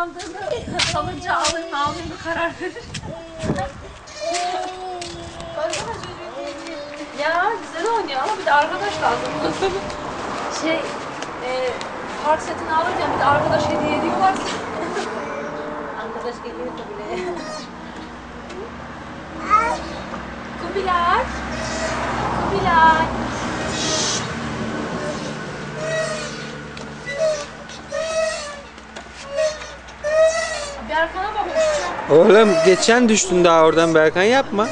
kazandığını salınca almayı karar verir. Ya güzel oynuyor ama bir de arkadaş lazım. Park setini alırken bir de arkadaş hediye ediyorlar. Arkadaş geliyor da bile. Kubilay. Kubilay. Bir arkana bak. Oğlum geçen düştün daha oradan, Berkan yapma.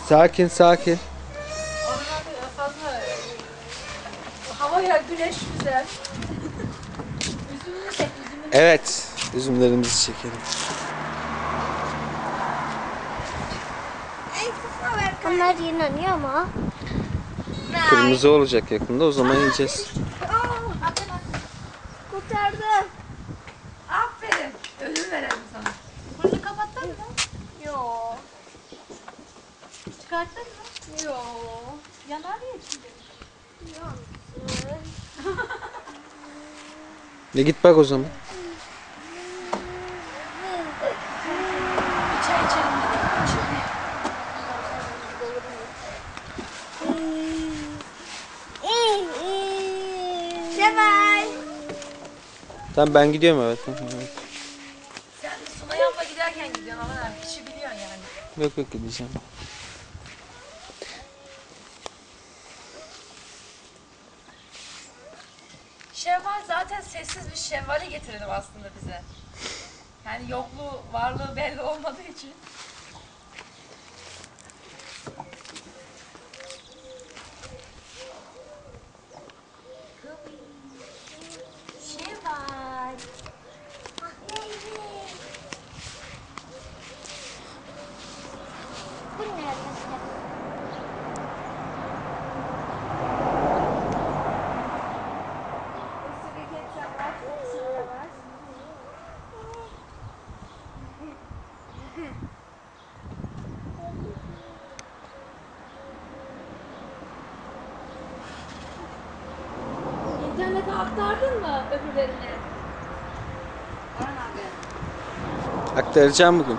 Sakin sakin. Fazla havaya güneş güzel. Üzümünü çek, üzümünü. Evet, üzümlerimizi çekelim. Onlar yanıyor ama. Kırmızı olacak yakında, o zaman yiyeceğiz. Kurtardım. Aferin. Ödül verelim sana. Bunu kapattın mı? Yok. Çıkarttın mı? Yok. Yanar ya içinde. Yok. Git bak o zaman. Bir çay içelim dedim. Şevval. Tamam ben gidiyorum, evet. Evet. Sen Sunay abla giderken gidiyorsun ama kişi biliyorsun yani. Yok yok, gideceğim. Şevval zaten sessiz bir Şevval'i getirdim aslında bize. Yani yokluğu, varlığı belli olmadığı için. Şevval. Bu ne? İnternete aktardın mı öbürlerine? Aktaracağım bugün.